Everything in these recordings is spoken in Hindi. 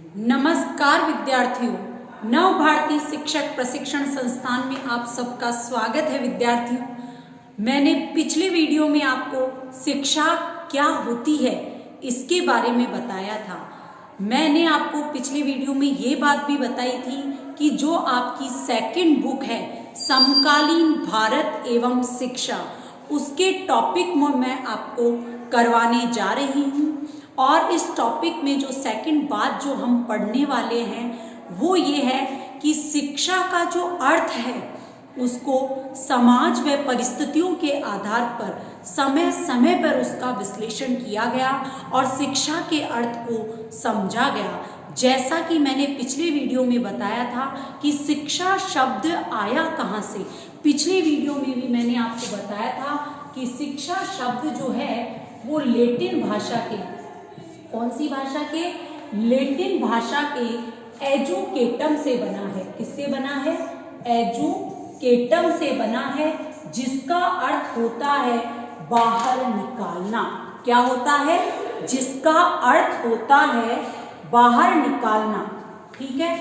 नमस्कार विद्यार्थियों, नव भारती शिक्षक प्रशिक्षण संस्थान में आप सबका स्वागत है। विद्यार्थियों, मैंने पिछले वीडियो में आपको शिक्षा क्या होती है इसके बारे में बताया था। मैंने आपको पिछले वीडियो में ये बात भी बताई थी कि जो आपकी सेकंड बुक है समकालीन भारत एवं शिक्षा, उसके टॉपिक में मैं आपको करवाने जा रही हूँ। और इस टॉपिक में जो सेकंड बात जो हम पढ़ने वाले हैं वो ये है कि शिक्षा का जो अर्थ है उसको समाज व परिस्थितियों के आधार पर समय समय पर उसका विश्लेषण किया गया और शिक्षा के अर्थ को समझा गया। जैसा कि मैंने पिछले वीडियो में बताया था कि शिक्षा शब्द आया कहाँ से। पिछले वीडियो में भी मैंने आपको बताया था कि शिक्षा शब्द जो है वो लैटिन भाषा के, कौन सी भाषा के? लैटिन भाषा के एजुकेटम से बना है। किससे बना है? एजुकेटम से बना है, जिसका अर्थ होता है बाहर निकालना। क्या होता है? जिसका अर्थ होता है बाहर निकालना। ठीक है।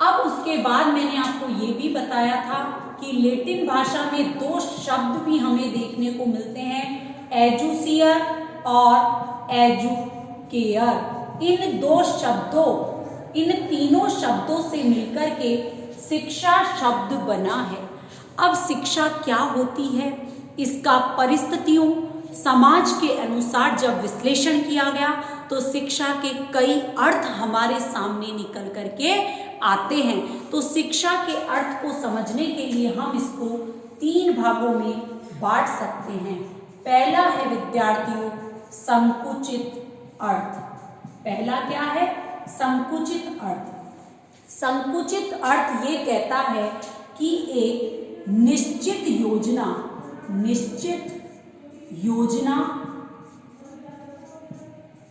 अब उसके बाद मैंने आपको ये भी बताया था कि लैटिन भाषा में दो शब्द भी हमें देखने को मिलते हैं, एजुसियर और एजुकेयर। इन दो शब्दों, इन तीनों शब्दों से मिलकर के शिक्षा शब्द बना है। अब शिक्षा क्या होती है, इसका परिस्थितियों समाज के अनुसार जब विश्लेषण किया गया तो शिक्षा के कई अर्थ हमारे सामने निकल करके आते हैं। तो शिक्षा के अर्थ को समझने के लिए हम इसको तीन भागों में बांट सकते हैं। पहला है विद्यार्थियों संकुचित अर्थ। पहला क्या है? संकुचित अर्थ। संकुचित अर्थ ये कहता है कि एक निश्चित योजना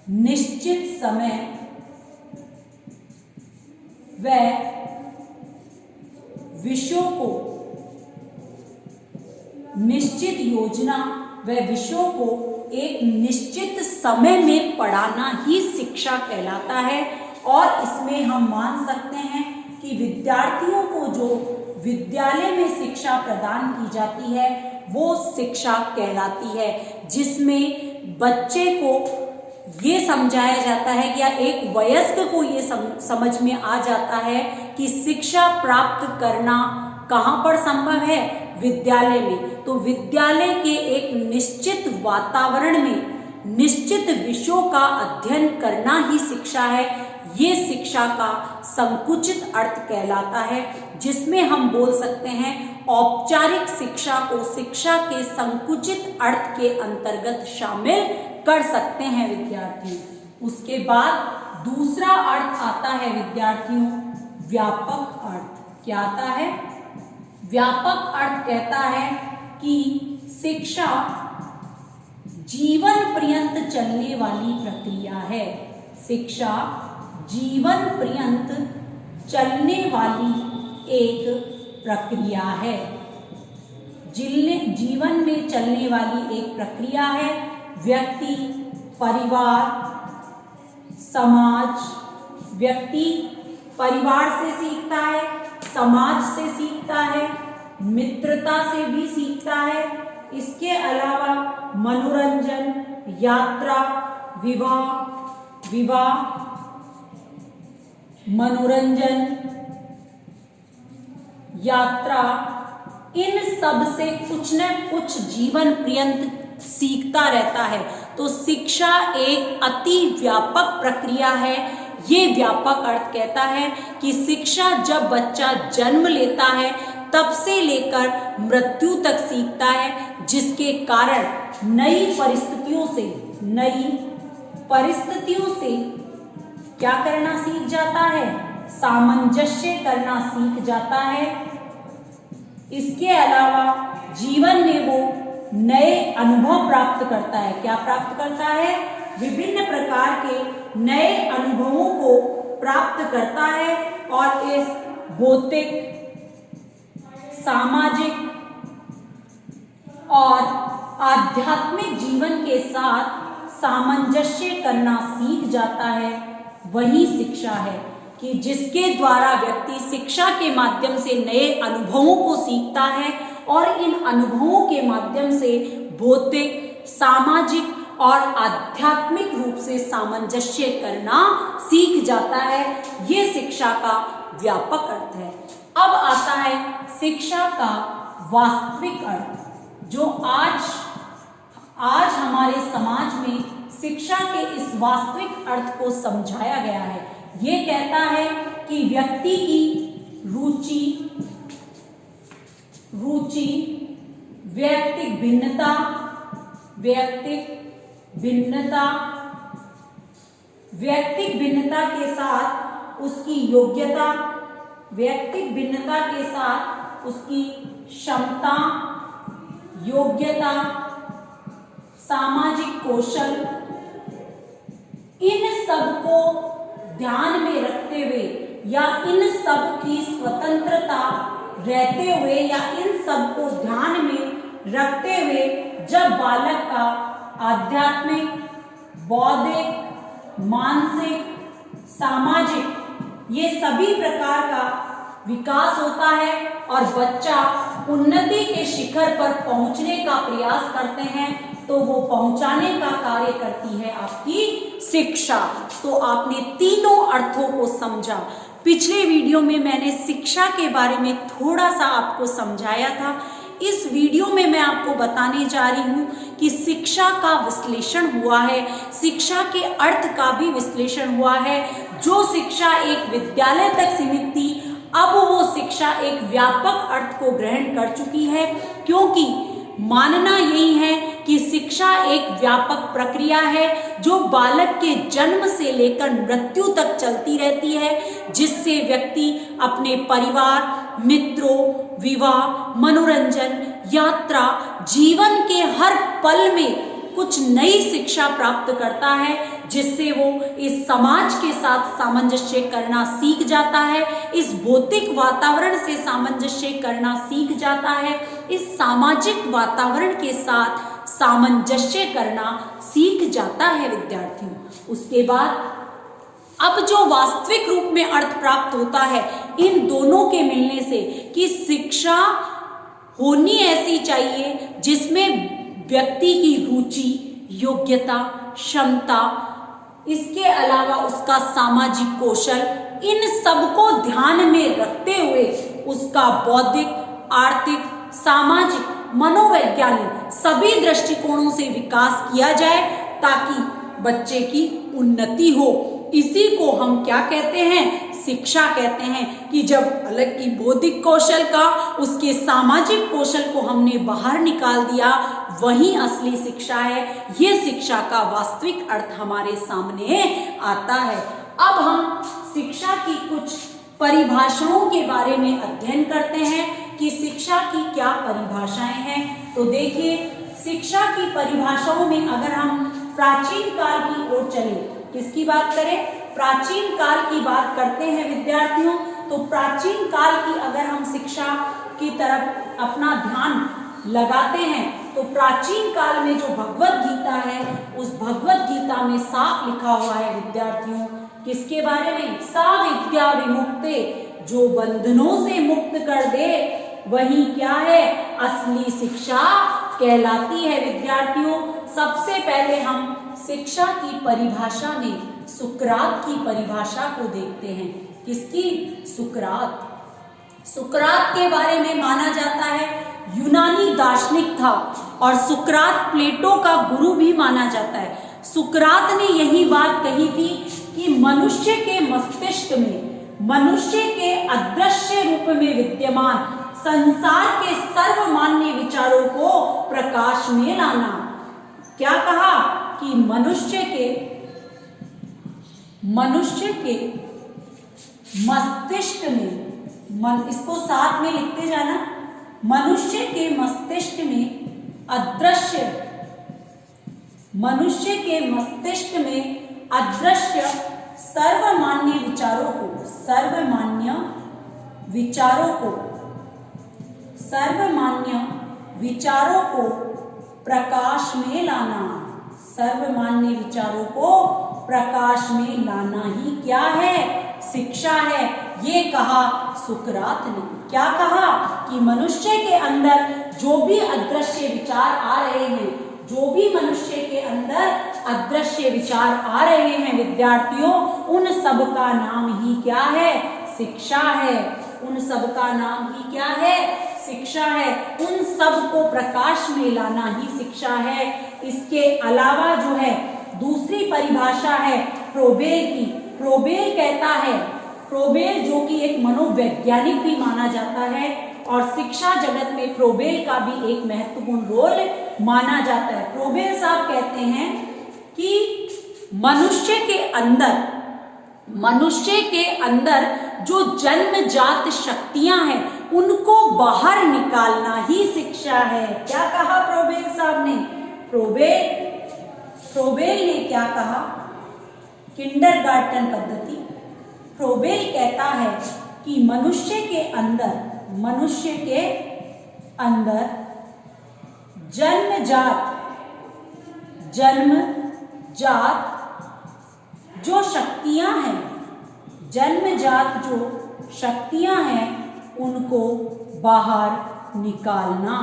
निश्चित समय व विषयों को, निश्चित योजना व विषयों को एक निश्चित समय में पढ़ाना ही शिक्षा कहलाता है। और इसमें हम मान सकते हैं कि विद्यार्थियों को जो विद्यालय में शिक्षा प्रदान की जाती है वो शिक्षा कहलाती है, जिसमें बच्चे को ये समझाया जाता है या एक वयस्क को ये समझ में आ जाता है कि शिक्षा प्राप्त करना कहाँ पर संभव है? विद्यालय में। तो विद्यालय के एक निश्चित वातावरण में निश्चित विषयों का अध्ययन करना ही शिक्षा है। ये शिक्षा का संकुचित अर्थ कहलाता है, जिसमें हम बोल सकते हैं औपचारिक शिक्षा को शिक्षा के संकुचित अर्थ के अंतर्गत शामिल कर सकते हैं विद्यार्थियों। उसके बाद दूसरा अर्थ आता है विद्यार्थियों व्यापक अर्थ। क्या आता है? व्यापक अर्थ कहता है कि शिक्षा जीवन पर्यंत चलने वाली प्रक्रिया है। शिक्षा जीवन पर्यंत चलने वाली एक प्रक्रिया है। जीवन में चलने वाली एक प्रक्रिया है। व्यक्ति, परिवार, समाज, व्यक्ति परिवार से सीखता है, समाज से सीखता है, मित्रता से भी सीखता है। इसके अलावा मनोरंजन, यात्रा, विवाह, मनोरंजन, यात्रा, इन सब से कुछ न कुछ जीवन पर्यंत सीखता रहता है। तो शिक्षा एक अति व्यापक प्रक्रिया है। ये व्यापक अर्थ कहता है कि शिक्षा जब बच्चा जन्म लेता है तब से लेकर मृत्यु तक सीखता है, जिसके कारण नई परिस्थितियों से क्या करना सीख जाता है? सामंजस्य करना सीख जाता है। इसके अलावा जीवन में वो नए अनुभव प्राप्त करता है। क्या प्राप्त करता है? विभिन्न प्रकार के नए अनुभवों को प्राप्त करता है और इस भौतिक, सामाजिक और आध्यात्मिक जीवन के साथ सामंजस्य करना सीख जाता है। वही शिक्षा है कि जिसके द्वारा व्यक्ति शिक्षा के माध्यम से नए अनुभवों को सीखता है और इन अनुभवों के माध्यम से भौतिक, सामाजिक और आध्यात्मिक रूप से सामंजस्य करना सीख जाता है। ये शिक्षा का व्यापक अर्थ है। अब आता है शिक्षा का वास्तविक अर्थ, जो आज हमारे समाज में शिक्षा के इस वास्तविक अर्थ को समझाया गया है। ये कहता है कि व्यक्ति की रुचि, व्यक्तिक भिन्नता के साथ उसकी योग्यता, व्यक्तिक भिन्नता के साथ उसकी क्षमता, योग्यता, सामाजिक कौशल, इन सब को ध्यान में रखते हुए या इन सब की स्वतंत्रता रहते हुए या इन सब को ध्यान में रखते हुए जब बालक का आध्यात्मिक, बौद्धिक, मानसिक, सामाजिक ये सभी प्रकार का विकास होता है और बच्चा उन्नति के शिखर पर पहुंचने का प्रयास करते हैं, तो वो पहुंचाने का कार्य करती है आपकी शिक्षा। तो आपने तीनों अर्थों को समझा। पिछले वीडियो में मैंने शिक्षा के बारे में थोड़ा सा आपको समझाया था। इस वीडियो में मैं आपको बताने जा रही हूं कि शिक्षा का विश्लेषण हुआ है, शिक्षा के अर्थ का भी विश्लेषण हुआ है। जो शिक्षा एक विद्यालय तक सीमित थी, अब वो शिक्षा एक व्यापक अर्थ को ग्रहण कर चुकी है, क्योंकि मानना यही है कि शिक्षा एक व्यापक प्रक्रिया है जो बालक के जन्म से लेकर मृत्यु तक चलती रहती है, जिससे व्यक्ति अपने परिवार, मित्रों, विवाह, मनोरंजन, यात्रा, जीवन के हर पल में कुछ नई शिक्षा प्राप्त करता है, जिससे वो इस समाज के साथ सामंजस्य करना सीख जाता है, इस भौतिक वातावरण से सामंजस्य करना सीख जाता है, इस सामाजिक वातावरण के साथ सामंजस्य करना सीख जाता है विद्यार्थियों। उसके बाद अब जो वास्तविक रूप में अर्थ प्राप्त होता है इन दोनों के मिलने से, कि शिक्षा होनी ऐसी चाहिए जिसमें व्यक्ति की रुचि, योग्यता, क्षमता, इसके अलावा उसका सामाजिक कौशल, इन सबको ध्यान में रखते हुए उसका बौद्धिक, आर्थिक, सामाजिक, मनोवैज्ञानिक सभी दृष्टिकोणों से विकास किया जाए ताकि बच्चे की उन्नति हो। इसी को हम क्या कहते हैं? शिक्षा कहते हैं। कि जब अलग की बौद्धिक कौशल का, उसके सामाजिक कौशल को हमने बाहर निकाल दिया, वही असली शिक्षा है। ये शिक्षा का वास्तविक अर्थ हमारे सामने आता है। अब हम शिक्षा की कुछ परिभाषाओं के बारे में अध्ययन करते हैं कि शिक्षा की क्या परिभाषाएं हैं। तो देखिए, शिक्षा की परिभाषाओं में अगर हम प्राचीन काल की ओर चलें, किसकी बात करें? प्राचीन काल की बात करते हैं विद्यार्थियों। तो प्राचीन काल की अगर हम शिक्षा की तरफ अपना ध्यान लगाते हैं, तो प्राचीन काल में जो भगवत गीता है, उस भगवत गीता में साफ लिखा हुआ है विद्यार्थियों, किसके बारे में? सा विद्या विमुक्ते, जो बंधनों से मुक्त कर दे वही क्या है? असली शिक्षा कहलाती है विद्यार्थियों। सबसे पहले हम शिक्षा की परिभाषा में सुकरात की परिभाषा को देखते हैं। किसकी? सुकरात। सुकरात के बारे में माना जाता है यूनानी दार्शनिक था और सुकरात प्लेटो का गुरु भी माना जाता है। सुकरात ने यही बात कही थी कि मनुष्य के मस्तिष्क में, मनुष्य के अदृश्य रूप में विद्यमान संसार के सर्वमान्य विचारों को प्रकाश में लाना। क्या कहा? कि मनुष्य के मस्तिष्क में, इसको साथ में लिखते जाना, मनुष्य के मस्तिष्क में अदृश्य, मनुष्य के मस्तिष्क में अदृश्य सर्वमान्य विचारों को, सर्वमान्य विचारों को प्रकाश में लाना, सर्वमान्य विचारों को प्रकाश में लाना ही क्या है, शिक्षा है। ये कहा सुकरात ने। क्या कहा कि मनुष्य के अंदर जो भी अदृश्य विचार आ रहे हैं, जो भी मनुष्य के अंदर अदृश्य विचार आ रहे हैं विद्यार्थियों, उन सब का नाम ही क्या है, शिक्षा है। उन सब का नाम ही क्या है, शिक्षा है। उन सब को प्रकाश में लाना ही शिक्षा है। इसके अलावा जो है दूसरी परिभाषा है फ्रोबेल की। फ्रोबेल कहता है, फ्रोबेल जो कि एक मनोवैज्ञानिक भी माना जाता है और शिक्षा जगत में फ्रोबेल का भी एक महत्वपूर्ण रोल माना जाता है। फ्रोबेल साहब कहते हैं कि मनुष्य के अंदर जो जन्मजात शक्तियां हैं उनको बाहर निकालना ही शिक्षा है। क्या कहा फ्रोबेल साहब ने? फ्रोबेल ने क्या कहा? किंडरगार्टन पद्धति। फ्रोबेल कहता है कि मनुष्य के अंदर जन्मजात जो शक्तियां हैं, जन्मजात जो शक्तियां हैं उनको बाहर निकालना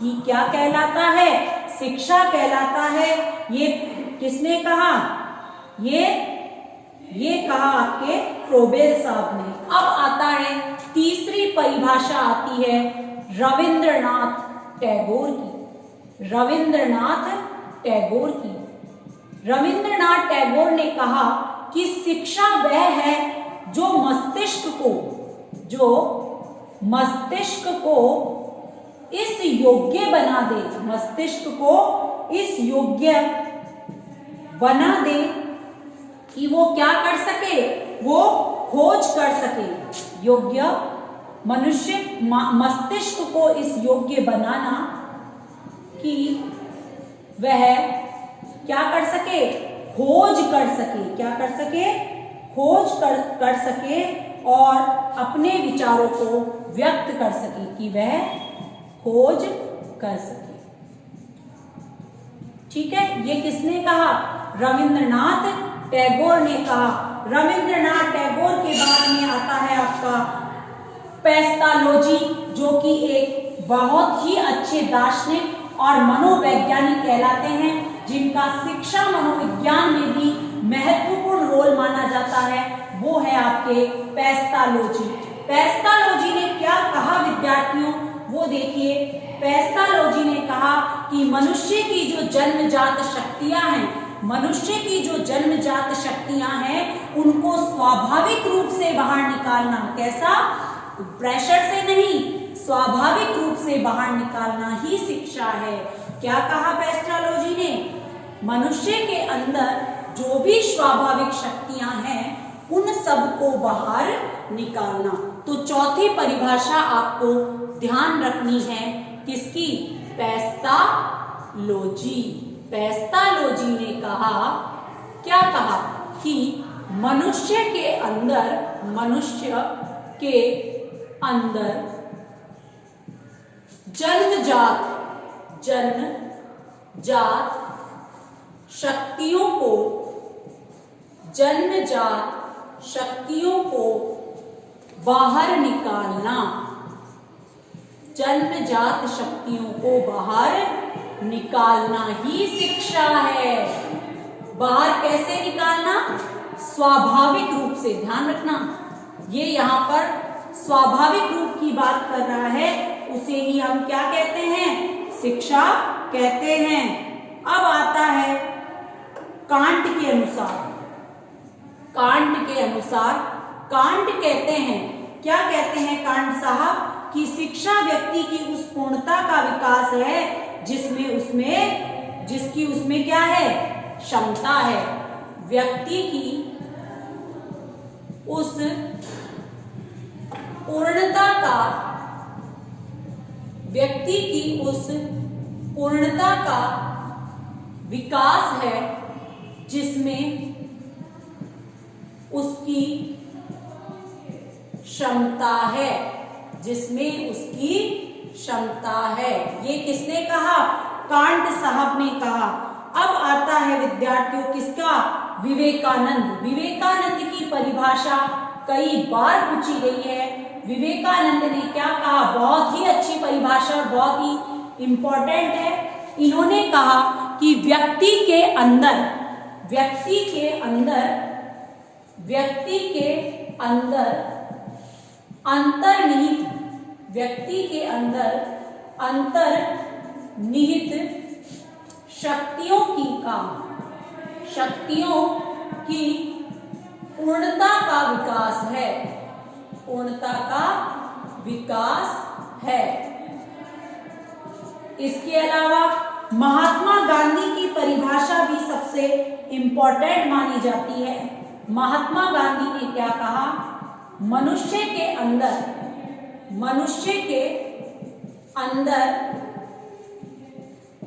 ही क्या कहलाता है, शिक्षा कहलाता है। ये किसने कहा? ये कहा आपके फ्रोबेल साहब ने। अब आता है तीसरी परिभाषा आती है रविंद्रनाथ टैगोर की। रविंद्रनाथ टैगोर ने कहा कि शिक्षा वह है जो मस्तिष्क को इस योग्य बना दे, कि वो क्या कर सके, वो खोज कर सके। मस्तिष्क को इस योग्य बनाना कि वह क्या कर सके, खोज कर सके और अपने विचारों को व्यक्त कर सके, कि वह खोज कर सके। ठीक है, ये किसने कहा? रविंद्रनाथ टैगोर ने कहा। रविंद्रनाथ टैगोर के बाद में आता है आपका पेस्टालोजी, जो कि एक बहुत ही अच्छे दार्शनिक और मनोवैज्ञानिक कहलाते हैं, जिनका शिक्षा मनोविज्ञान में भी महत्वपूर्ण रोल माना जाता है। वो है आपके पेस्टालोजी। पेस्टालोजी ने क्या कहा विद्यार्थियों, वो देखिए। पेस्टालोजी ने कहा कि मनुष्य की जो जन्मजात शक्तियां हैं उनको स्वाभाविक रूप से बाहर निकालना। कैसा? प्रेशर से नहीं, स्वाभाविक रूप से बाहर निकालना ही शिक्षा है। क्या कहा पेस्टालोजी ने? मनुष्य के अंदर जो भी स्वाभाविक शक्तियां हैं उन सब को बाहर निकालना। तो चौथी परिभाषा आपको ध्यान रखनी है किसकी? पेस्टालोजी ने कहा, क्या कहा कि मनुष्य के अंदर जन्मजात शक्तियों को बाहर निकालना। जन्मजात शक्तियों को बाहर निकालना ही शिक्षा है। बाहर कैसे निकालना? स्वाभाविक रूप से। ध्यान रखना, ये यहाँ पर स्वाभाविक रूप की बात कर रहा है, उसे ही हम क्या कहते हैं? शिक्षा कहते हैं। अब आता है कांट के अनुसार कांट कहते हैं, क्या कहते हैं कांट साहब? कि शिक्षा व्यक्ति की उस पूर्णता का विकास है जिसकी उसमें क्या है? क्षमता है। व्यक्ति की उस पूर्णता का विकास है जिसमें उसकी क्षमता है। ये किसने कहा? कांट साहब ने कहा। अब आता है विद्यार्थियों किसका? विवेकानंद। विवेकानंद की परिभाषा कई बार पूछी गई है। विवेकानंद ने क्या कहा, बहुत ही अच्छी परिभाषा और बहुत ही इंपॉर्टेंट है। इन्होंने कहा कि व्यक्ति के अंदर अंतर्निहित शक्तियों की पूर्णता का विकास है। इसके अलावा महात्मा गांधी की परिभाषा भी सबसे इंपॉर्टेंट मानी जाती है। महात्मा गांधी ने क्या कहा, मनुष्य के अंदर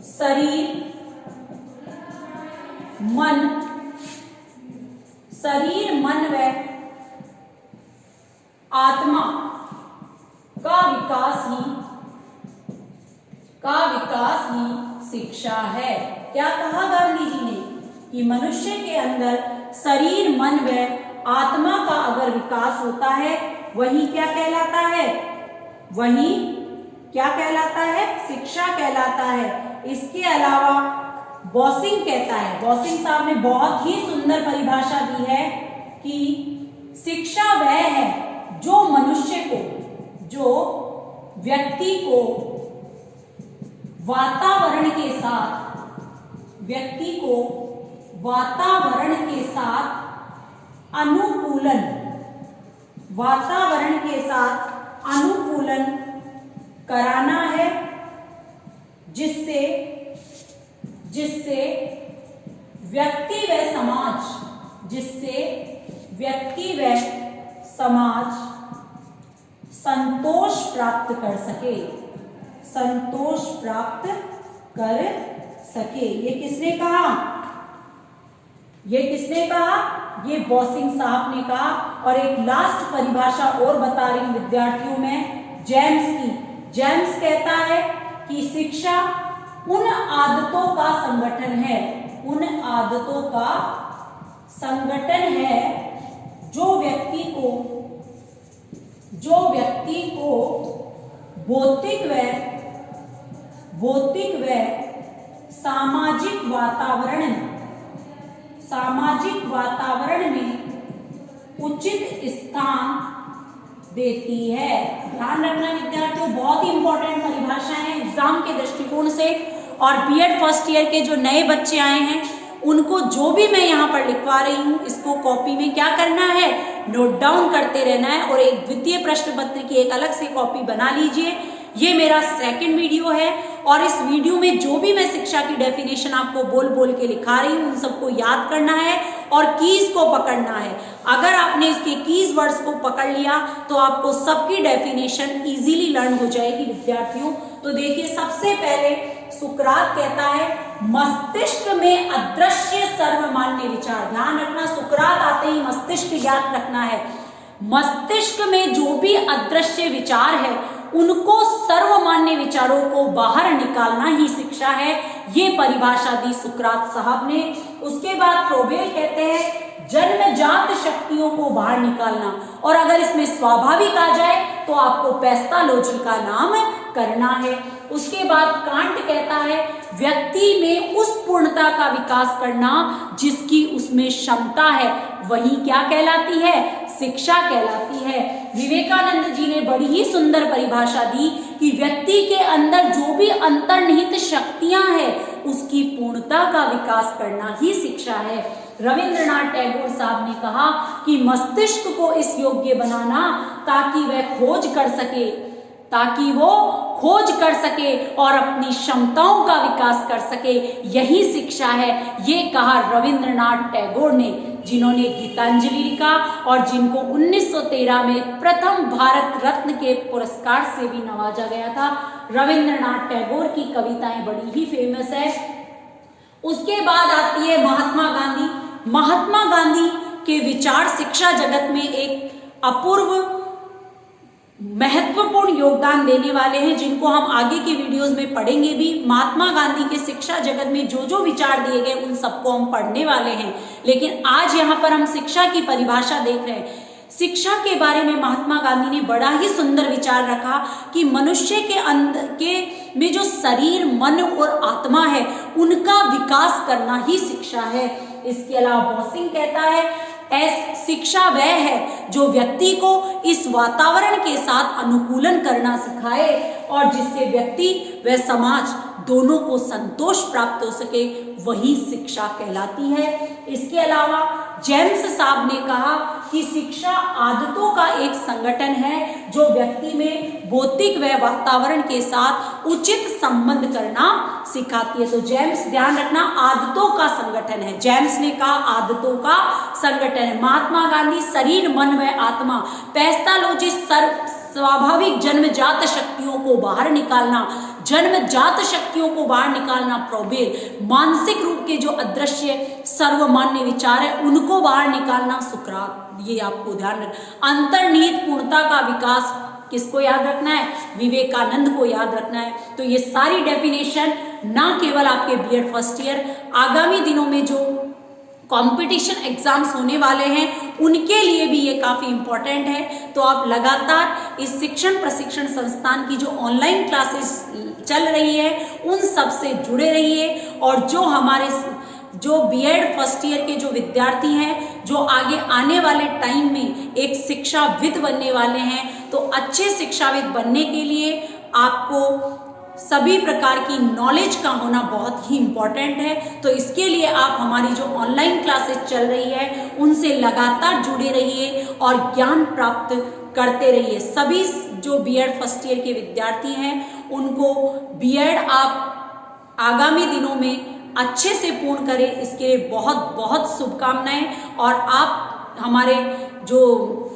शरीर मन व आत्मा का विकास ही शिक्षा है। क्या कहा गांधी जी ने कि मनुष्य के अंदर शरीर मन व आत्मा का अगर विकास होता है वही क्या कहलाता है, शिक्षा कहलाता है। इसके अलावा बॉसिंग कहता है, बॉसिंग साहब ने बहुत ही सुंदर परिभाषा दी है कि शिक्षा वह है जो व्यक्ति को वातावरण के साथ अनुकूलन कराना है, जिससे व्यक्ति व समाज संतोष प्राप्त कर सके। ये किसने कहा? ये बॉसिंग साहब ने कहा। और एक लास्ट परिभाषा और बता रही हूं विद्यार्थियों में, जेम्स कहता है कि शिक्षा उन आदतों का संगठन है जो व्यक्ति को भौतिक व सामाजिक वातावरण में उचित स्थान देती है। ध्यान रखना विद्यार्थियों, बहुत ही इंपॉर्टेंट परिभाषा है एग्जाम के दृष्टिकोण से। और बीएड फर्स्ट ईयर के जो नए बच्चे आए हैं उनको जो भी मैं यहाँ पर लिखवा रही हूँ इसको कॉपी में क्या करना है, नोट डाउन करते रहना है। और एक द्वितीय प्रश्न पत्र की एक अलग से कॉपी बना लीजिए। ये मेरा सेकंड वीडियो है और इस वीडियो में जो भी मैं शिक्षा की डेफिनेशन आपको बोल बोल के लिखा रही हूँ उन सबको याद करना है और कीज को पकड़ना है। अगर आपने इसके कीज वर्ड्स को पकड़ लिया तो आपको सबकी डेफिनेशन इजीली लर्न हो जाएगी विद्यार्थियों। तो देखिए, सबसे पहले सुकरात कहता है मस्तिष्क में अदृश्य सर्वमान्य विचार। ध्यान रखना, सुकरात आते ही मस्तिष्क याद रखना है। मस्तिष्क में जो भी अदृश्य विचार है उनको सर्वमान्य विचारों को बाहर निकालना ही शिक्षा है। ये परिभाषा दी सुकरात साहब ने। उसके बाद फ्रोबेल कहते हैं जन्मजात शक्तियों को बाहर निकालना, और अगर इसमें स्वाभाविक आ जाए तो आपको पेस्टालोजी का नाम करना है। उसके बाद कांट कहता है व्यक्ति में उस पूर्णता का विकास करना जिसकी उसमें क्षमता है, वही क्या कहलाती है, शिक्षा कहलाती है। विवेकानंद जी ने बड़ी ही सुंदर परिभाषा दी कि व्यक्ति के अंदर जो भी अंतर्निहित शक्तियां हैं उसकी पूर्णता का विकास करना ही शिक्षा है। रविंद्रनाथ टैगोर साहब ने कहा कि मस्तिष्क को इस योग्य बनाना ताकि वो खोज कर सके और अपनी क्षमताओं का विकास कर सके, यही शिक्षा है। ये कहा रविंद्रनाथ टैगोर ने, जिन्होंने गीतांजलि लिखा और जिनको 1913 में प्रथम भारत रत्न के पुरस्कार से भी नवाजा गया था। रविंद्रनाथ टैगोर की कविताएं बड़ी ही फेमस है। उसके बाद आती है महात्मा गांधी। महात्मा गांधी के विचार शिक्षा जगत में एक अपूर्व महत्वपूर्ण योगदान देने वाले हैं, जिनको हम आगे की वीडियोस में पढ़ेंगे भी। महात्मा गांधी के शिक्षा जगत में जो जो विचार दिए गए उन सबको हम पढ़ने वाले हैं, लेकिन आज यहाँ पर हम शिक्षा की परिभाषा देख रहे हैं। शिक्षा के बारे में महात्मा गांधी ने बड़ा ही सुंदर विचार रखा कि मनुष्य के अंदर के में जो शरीर, मन और आत्मा है, उनका विकास करना ही शिक्षा है। इसके अलावा बॉसिंग कहता है शिक्षा वह है जो व्यक्ति को इस वातावरण के साथ अनुकूलन करना सिखाए और जिससे व्यक्ति व समाज दोनों को संतोष प्राप्त हो सके, वही शिक्षा कहलाती है। इसके अलावा जेम्स साहब ने कहा कि शिक्षा आदतों का एक संगठन है जो व्यक्ति में भौतिक व वातावरण के साथ उचित संबंध करना सिखाती है। तो जेम्स, ध्यान रखना, आदतों का संगठन है। जेम्स ने कहा आदतों का संगठन है। महात्मा गांधी शरीर, मन व आत्मा, पैथोलॉजिस्ट स्वाभाविक जन्मजात शक्तियों को बाहर निकालना, जन्मजात शक्तियों को बाहर निकालना, प्रोबेल मानसिक रूप के जो अदृश्य सर्वमान्य विचार है उनको बाहर निकालना, सुकरात, ये आपको ध्यान रखना। अंतर्निहित पूर्णता का विकास किसको याद रखना है? विवेकानंद को याद रखना है। तो ये सारी डेफिनेशन ना केवल आपके बीएड फर्स्ट ईयर, आगामी दिनों में जो कंपटीशन एग्जाम्स होने वाले हैं उनके लिए भी ये काफ़ी इम्पोर्टेंट है। तो आप लगातार इस शिक्षण प्रशिक्षण संस्थान की जो ऑनलाइन क्लासेस चल रही है उन सब से जुड़े रहिए, और जो हमारे जो बीएड फर्स्ट ईयर के जो विद्यार्थी हैं जो आगे आने वाले टाइम में एक शिक्षाविद बनने वाले हैं, तो अच्छे शिक्षाविद बनने के लिए आपको सभी प्रकार की नॉलेज का होना बहुत ही इम्पोर्टेंट है। तो इसके लिए आप हमारी जो ऑनलाइन क्लासेस चल रही है उनसे लगातार जुड़े रहिए और ज्ञान प्राप्त करते रहिए। सभी जो बीएड फर्स्ट ईयर के विद्यार्थी हैं उनको बीएड आप आगामी दिनों में अच्छे से पूर्ण करें, इसके लिए बहुत बहुत शुभकामनाएं। और आप हमारे जो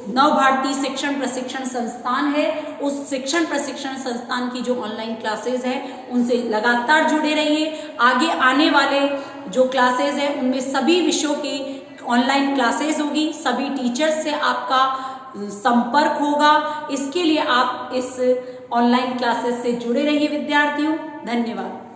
नव भारतीय शिक्षण प्रशिक्षण संस्थान है उस शिक्षण प्रशिक्षण संस्थान की जो ऑनलाइन क्लासेस है उनसे लगातार जुड़े रहिए। आगे आने वाले जो क्लासेस है उनमें सभी विषयों की ऑनलाइन क्लासेस होगी, सभी टीचर्स से आपका संपर्क होगा। इसके लिए आप इस ऑनलाइन क्लासेस से जुड़े रहिए विद्यार्थियों। धन्यवाद।